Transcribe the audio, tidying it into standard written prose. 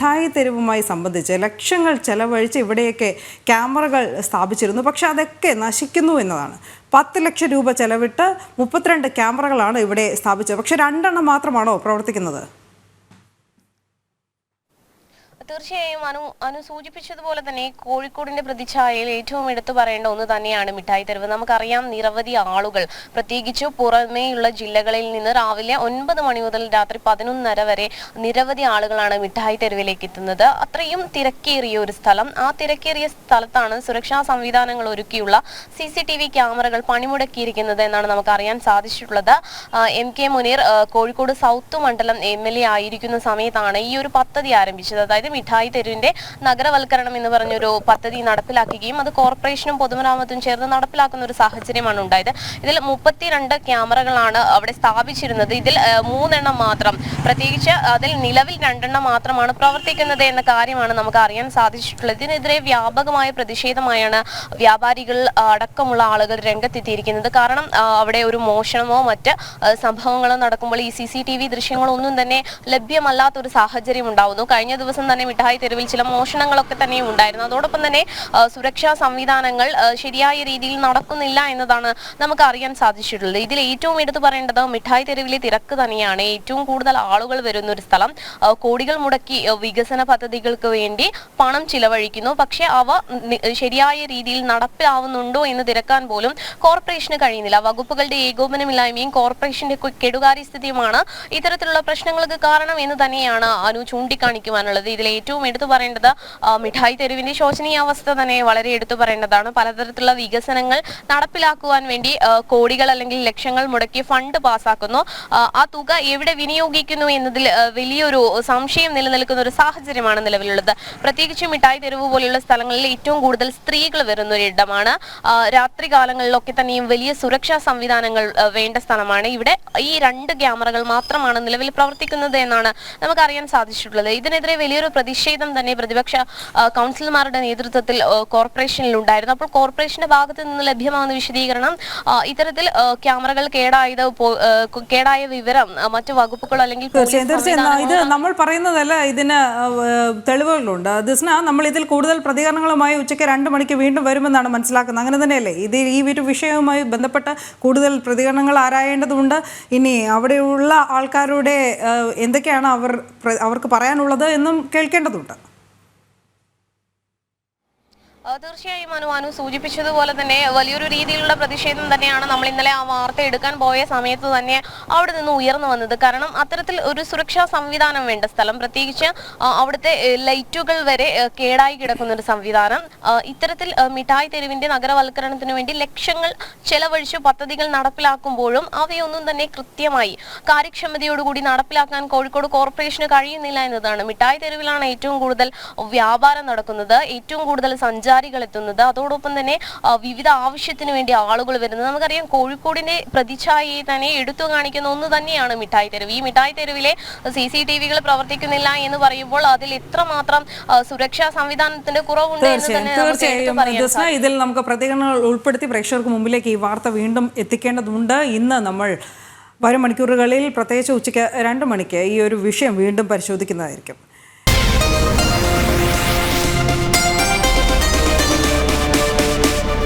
മിഠായി തെരുവുമായി സംബന്ധിച്ച് ലക്ഷങ്ങൾ ചെലവഴിച്ച് ഇവിടെയൊക്കെ ക്യാമറകൾ സ്ഥാപിച്ചിരുന്നു. പക്ഷെ അതൊക്കെ നശിക്കുന്നു എന്നതാണ്. 10 ലക്ഷം രൂപ ചെലവിട്ട് 32 ക്യാമറകളാണ് ഇവിടെ സ്ഥാപിച്ചത്. പക്ഷെ 2 എണ്ണം മാത്രമാണോ പ്രവർത്തിക്കുന്നത്? തീർച്ചയായും അനു സൂചിപ്പിച്ചതുപോലെ തന്നെ കോഴിക്കോടിന്റെ പ്രതിച്ഛായയിൽ ഏറ്റവും എടുത്തു പറയേണ്ട ഒന്ന് തന്നെയാണ് മിഠായി തെരുവ്. നമുക്കറിയാം, നിരവധി ആളുകൾ പ്രത്യേകിച്ച് പുറമേയുള്ള ജില്ലകളിൽ നിന്ന് രാവിലെ 9 മണി മുതൽ രാത്രി 11:30 വരെ നിരവധി ആളുകളാണ് മിഠായി തെരുവിലേക്ക് എത്തുന്നത്. അത്രയും തിരക്കേറിയ ഒരു സ്ഥലം. ആ തിരക്കേറിയ സ്ഥലത്താണ് സുരക്ഷാ സംവിധാനങ്ങൾ ഒരുക്കിയുള്ള CCTV ക്യാമറകൾ പണിമുടക്കിയിരിക്കുന്നത് എന്നാണ് നമുക്ക് അറിയാൻ സാധിച്ചിട്ടുള്ളത്. MK മുനീർ കോഴിക്കോട് സൗത്ത് മണ്ഡലം MLA ആയിരിക്കുന്ന സമയത്താണ് ഈ ഒരു പദ്ധതി ആരംഭിച്ചത്. അതായത് മിഠായി തെരുവിന്റെ നഗരവൽക്കരണം എന്ന് പറഞ്ഞൊരു പദ്ധതി നടപ്പിലാക്കുകയും അത് കോർപ്പറേഷനും പൊതുമരാമത്തും ചേർന്ന് നടപ്പിലാക്കുന്ന ഒരു സാഹചര്യമാണ് ഉണ്ടായത്. ഇതിൽ 32 ക്യാമറകളാണ് അവിടെ സ്ഥാപിച്ചിരുന്നത്. ഇതിൽ 3 എണ്ണം മാത്രം, പ്രത്യേകിച്ച് അതിൽ നിലവിൽ 2 എണ്ണം മാത്രമാണ് പ്രവർത്തിക്കുന്നത് എന്ന കാര്യമാണ് നമുക്ക് അറിയാൻ സാധിച്ചിട്ടുള്ളത്. ഇതിനെതിരെ വ്യാപകമായ പ്രതിഷേധമായാണ് വ്യാപാരികൾ അടക്കമുള്ള ആളുകൾ രംഗത്തെത്തിയിരിക്കുന്നത്. കാരണം അവിടെ ഒരു മോഷണമോ മറ്റ് സംഭവങ്ങളോ നടക്കുമ്പോൾ ഈ CCTV ദൃശ്യങ്ങളൊന്നും തന്നെ ലഭ്യമല്ലാത്തൊരു സാഹചര്യം ഉണ്ടാവുന്നു. കഴിഞ്ഞ ദിവസം തന്നെ മിഠായി തെരുവിൽ ചില മോഷണങ്ങളൊക്കെ തന്നെ ഉണ്ടായിരുന്നു. അതോടൊപ്പം തന്നെ സുരക്ഷാ സംവിധാനങ്ങൾ ശരിയായ രീതിയിൽ നടക്കുന്നില്ല എന്നതാണ് നമുക്ക് അറിയാൻ സാധിച്ചിട്ടുള്ളത്. ഇതിൽ ഏറ്റവും എടുത്തു പറയേണ്ടത് മിഠായി തെരുവിലെ തിരക്ക് തന്നെയാണ്. ഏറ്റവും കൂടുതൽ ആളുകൾ വരുന്ന ഒരു സ്ഥലം. കോടികൾ മുടക്കി വികസന പദ്ധതികൾക്ക് വേണ്ടി പണം ചിലവഴിക്കുന്നു. പക്ഷെ അവ ശരിയായ രീതിയിൽ നടപ്പിലാവുന്നുണ്ടോ എന്ന് തിരക്കാൻ പോലും കോർപ്പറേഷന് കഴിയുന്നില്ല. വകുപ്പുകളുടെ ഏകോപനമില്ലായ്മയും കോർപ്പറേഷന്റെ കെടുകാര്യസ്ഥിതിയുമാണ് ഇത്തരത്തിലുള്ള പ്രശ്നങ്ങൾക്ക് കാരണം എന്ന് തന്നെയാണ് അനു ചൂണ്ടിക്കാണിക്കുവാനുള്ളത്. ഇതിൽ ഏറ്റവും എടുത്തു പറയേണ്ടത് മിഠായി തെരുവിന്റെ ശോചനീയാവസ്ഥ തന്നെ വളരെ എടുത്തു പറയേണ്ടതാണ്. പലതരത്തിലുള്ള വികസനങ്ങൾ നടപ്പിലാക്കുവാൻ വേണ്ടി കോടികൾ അല്ലെങ്കിൽ ലക്ഷങ്ങൾ മുടക്കി ഫണ്ട് പാസ്സാക്കുന്നു. ആ തുക എവിടെ വിനിയോഗിക്കുന്നു എന്നതിൽ വലിയൊരു സംശയം നിലനിൽക്കുന്ന ഒരു സാഹചര്യമാണ് നിലവിലുള്ളത്. പ്രത്യേകിച്ച് മിഠായി തെരുവ് പോലെയുള്ള സ്ഥലങ്ങളിൽ ഏറ്റവും കൂടുതൽ സ്ത്രീകൾ വരുന്ന ഒരു ഇടമാണ്. രാത്രി കാലങ്ങളിലൊക്കെ തന്നെയും വലിയ സുരക്ഷാ സംവിധാനങ്ങൾ വേണ്ട സ്ഥലമാണ്. ഇവിടെ ഈ 2 ക്യാമറകൾ മാത്രമാണ് നിലവിൽ പ്രവർത്തിക്കുന്നത് എന്നാണ് നമുക്കറിയാൻ സാധിച്ചിട്ടുള്ളത്. ഇതിനെതിരെ വലിയൊരു പ്രതിഷേധം തന്നെ പ്രതിപക്ഷ കൗൺസിലർമാരുടെ നേതൃത്വത്തിൽ കോർപ്പറേഷനിൽ ഉണ്ടായിരുന്നു. അപ്പോൾ കോർപ്പറേഷന്റെ ഭാഗത്ത് നിന്ന് ലഭ്യമാകുന്ന വിശദീകരണം, ഇത്തരത്തിൽ ക്യാമറകൾ കേടായ വിവരം മറ്റു വകുപ്പുകൾ അല്ലെങ്കിൽ ഇത് നമ്മൾ പറയുന്നതല്ല, ഇതിന് തെളിവുകളുണ്ട്. ദിസ്ന, നമ്മൾ ഇതിൽ കൂടുതൽ പ്രതികരണങ്ങളുമായി ഉച്ചയ്ക്ക് 2 മണിക്ക് വീണ്ടും വരുമെന്നാണ് മനസ്സിലാക്കുന്നത്. അങ്ങനെ തന്നെയല്ലേ? ഈ ഒരു വിഷയവുമായി ബന്ധപ്പെട്ട കൂടുതൽ പ്രതികരണങ്ങൾ ആരായേണ്ടതുണ്ട്. ഇനി അവിടെയുള്ള ആൾക്കാരുടെ എന്തൊക്കെയാണ് അവർക്ക് പറയാനുള്ളത് എന്നും കേൾക്കേണ്ടതുണ്ട്. തീർച്ചയായും അനു സൂചിപ്പിച്ചതുപോലെ തന്നെ വലിയൊരു രീതിയിലുള്ള പ്രതിഷേധം തന്നെയാണ് നമ്മൾ ഇന്നലെ ആ വാർത്ത എടുക്കാൻ പോയ സമയത്ത് തന്നെ അവിടെ നിന്ന് ഉയർന്നു വന്നത്. കാരണം അത്തരത്തിൽ ഒരു സുരക്ഷാ സംവിധാനം വേണ്ട സ്ഥലം, പ്രത്യേകിച്ച് അവിടുത്തെ ലൈറ്റുകൾ വരെ കേടായി കിടക്കുന്ന ഒരു സംവിധാനം. ഇത്തരത്തിൽ മിഠായി തെരുവിന്റെ നഗരവൽക്കരണത്തിന് വേണ്ടി ലക്ഷങ്ങൾ ചെലവഴിച്ച് പദ്ധതികൾ നടപ്പിലാക്കുമ്പോഴും അവയൊന്നും തന്നെ കൃത്യമായി കാര്യക്ഷമതയോടുകൂടി നടപ്പിലാക്കാൻ കോഴിക്കോട് കോർപ്പറേഷന് കഴിയുന്നില്ല എന്നതാണ്. മിഠായി തെരുവിലാണ് ഏറ്റവും കൂടുതൽ വ്യാപാരം നടക്കുന്നത്, ഏറ്റവും കൂടുതൽ സഞ്ചാരികൾ എത്തുന്നത്, അതോടൊപ്പം തന്നെ വിവിധ ആവശ്യത്തിന് വേണ്ടി ആളുകൾ വരുന്നത്. നമുക്കറിയാം, കോഴിക്കോടിന്റെ പ്രതിച്ഛായയെ തന്നെ എടുത്തു കാണിക്കുന്ന ഒന്ന് തന്നെയാണ് മിഠായി തെരുവ്. ഈ മിഠായി തെരുവിലെ CCTVകൾ പ്രവർത്തിക്കുന്നില്ല എന്ന് പറയുമ്പോൾ അതിൽ എത്രമാത്രം സുരക്ഷാ സംവിധാനത്തിന്റെ കുറവുണ്ട് എന്ന് തന്നെ ഇതിൽ നമുക്ക് പ്രതികരണങ്ങൾ ഉൾപ്പെടുത്തി പ്രേക്ഷകർക്ക് മുമ്പിലേക്ക് ഈ വാർത്ത വീണ്ടും എത്തിക്കേണ്ടതുണ്ട്. ഇന്ന് നമ്മൾ വരും മണിക്കൂറുകളിൽ പ്രത്യേകിച്ച് ഉച്ചയ്ക്ക് 2 മണിക്ക് ഈ ഒരു വിഷയം വീണ്ടും പരിശോധിക്കുന്നതായിരിക്കും.